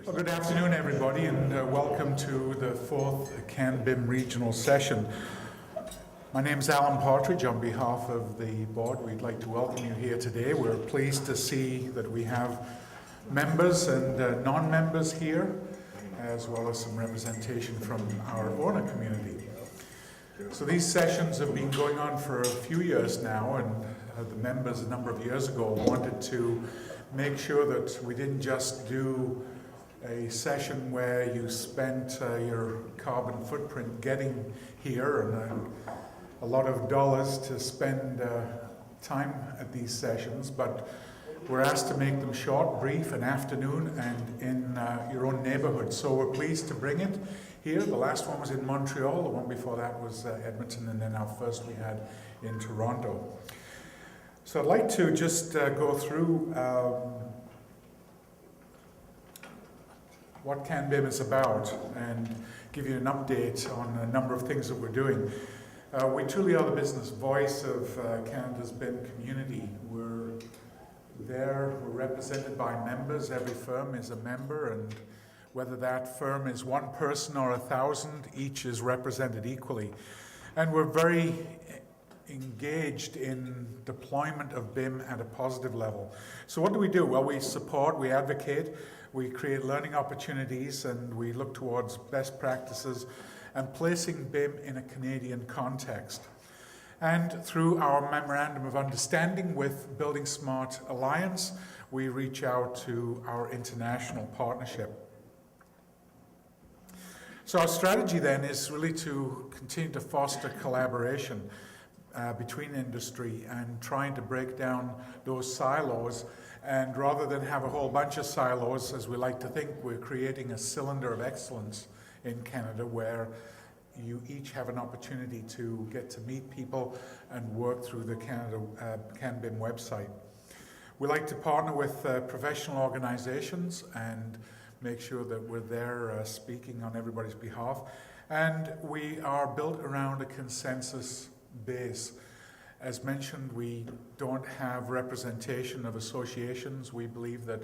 Well, good afternoon, everybody, and welcome to the 4th CanBIM Regional Session. My name is Allan Partridge. On behalf of the board, we'd like to welcome you here today. We're pleased to see that we have members and non-members here, as well as some representation from our owner community. So these sessions have been going on for a few years now, and the members a number of years ago wanted to make sure that we didn't just do a session where you spent your carbon footprint getting here and a lot of dollars to spend time at these sessions, but we're asked to make them short, brief, and afternoon and in your own neighborhood. So we're pleased to bring it here. The last one was in Montreal, the one before that was Edmonton, and then our first we had in Toronto. So I'd like to just go through what CanBIM is about and give you an update on a number of things that we're doing. We truly are the business voice of Canada's BIM community. We're represented by members. Every firm is a member, and whether that firm is one person or 1,000, each is represented equally. And we're very engaged in deployment of BIM at a positive level. So what do? Well, we support, we advocate, we create learning opportunities, and we look towards best practices and placing BIM in a Canadian context. And through our Memorandum of Understanding with Building Smart Alliance, we reach out to our international partnership. So our strategy then is really to continue to foster collaboration between industry and trying to break down those silos. And rather than have a whole bunch of silos, as we like to think, we're creating a cylinder of excellence in Canada where you each have an opportunity to get to meet people and work through the CanBIM website. We like to partner with professional organizations and make sure that we're there speaking on everybody's behalf. And we are built around a consensus base. As mentioned, we don't have representation of associations. We believe that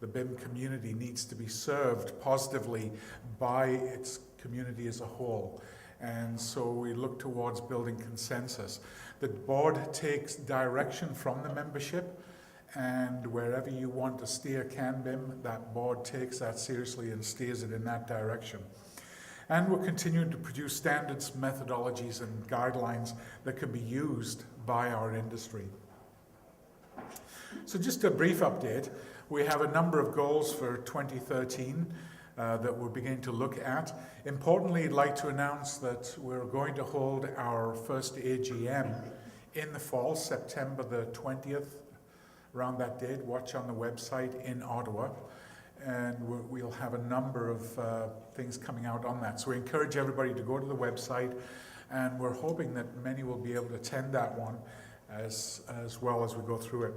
the BIM community needs to be served positively by its community as a whole. And so we look towards building consensus. The board takes direction from the membership, and wherever you want to steer CanBIM, that board takes that seriously and steers it in that direction. And we're continuing to produce standards, methodologies, and guidelines that can be used by our industry. So just a brief update. We have a number of goals for 2013 that we're beginning to look at. Importantly, I'd like to announce that we're going to hold our first AGM in the fall, September the 20th, around that date. Watch on the website in Ottawa. And we'll have a number of things coming out on that. So we encourage everybody to go to the website, and we're hoping that many will be able to attend that one as well as we go through it.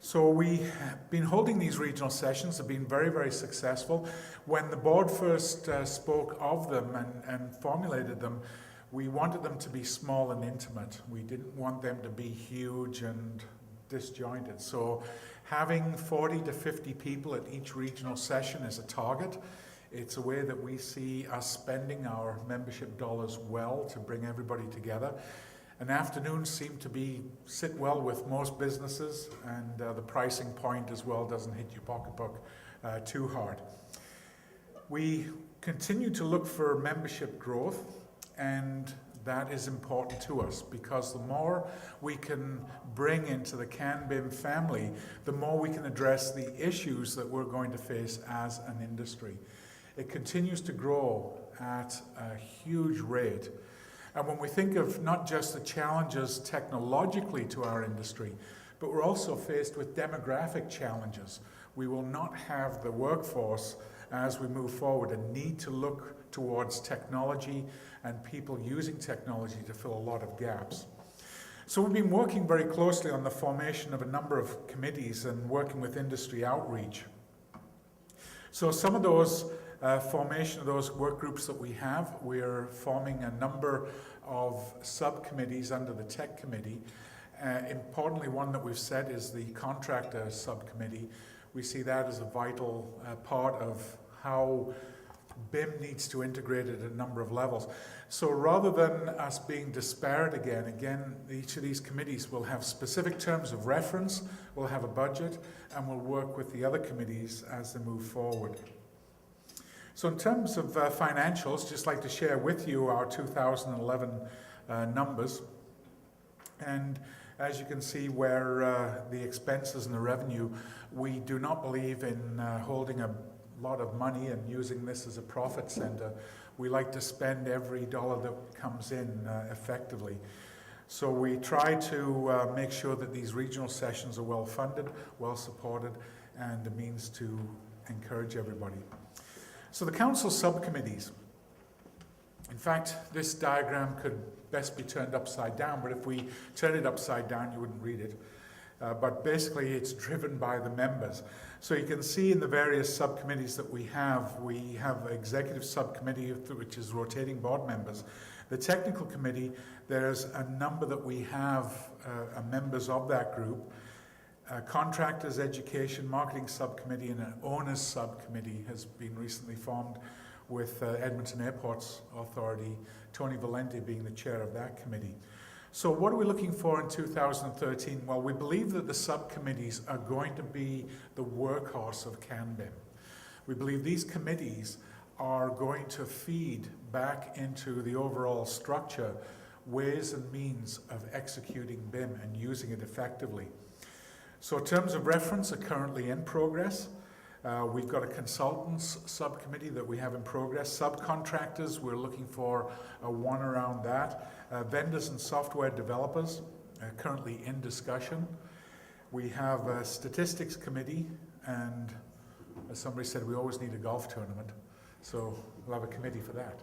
So we've been holding these regional sessions, have been very, very successful. When the board first spoke of them and formulated them, we wanted them to be small and intimate. We didn't want them to be huge and disjointed. So having 40 to 50 people at each regional session is a target. It's a way that we see us spending our membership dollars well to bring everybody together. And afternoons seem to sit well with most businesses, and the pricing point as well doesn't hit your pocketbook too hard. We continue to look for membership growth, and that is important to us because the more we can bring into the CanBIM family, the more we can address the issues that we're going to face as an industry. It continues to grow at a huge rate. And when we think of not just the challenges technologically to our industry, but we're also faced with demographic challenges. We will not have the workforce as we move forward and need to look towards technology and people using technology to fill a lot of gaps. So we've been working very closely on the formation of a number of committees and working with industry outreach. So some of those formation of those work groups that we have, we're forming a number of subcommittees under the tech committee. Importantly, one that we've said is the contractor subcommittee, We see that as a vital part of how BIM needs to integrate it at a number of levels. So rather than us being disparate again, each of these committees will have specific terms of reference, will have a budget, and will work with the other committees as they move forward. So in terms of financials, just like to share with you our 2011 numbers. And as you can see where the expenses and the revenue, we do not believe in holding a lot of money and using this as a profit center. We like to spend every dollar that comes in effectively. So we try to make sure that these regional sessions are well funded, well supported, and a means to encourage everybody. So the council subcommittees. In fact, this diagram could best be turned upside down, but if we turn it upside down, you wouldn't read it. But basically, it's driven by the members. So you can see in the various subcommittees that we have executive subcommittee, which is rotating board members. The technical committee, there's a number that we have members of that group. Contractors, education, marketing subcommittee, and an owners subcommittee has been recently formed with Edmonton Airports Authority, Tony Valente being the chair of that committee. So what are we looking for in 2013? Well, we believe that the subcommittees are going to be the workhorse of CanBIM. We believe these committees are going to feed back into the overall structure ways and means of executing BIM and using it effectively. So terms of reference are currently in progress. We've got a consultants subcommittee that we have in progress. Subcontractors, we're looking for one around that. Vendors and software developers are currently in discussion. We have a statistics committee, and as somebody said, we always need a golf tournament. So we'll have a committee for that.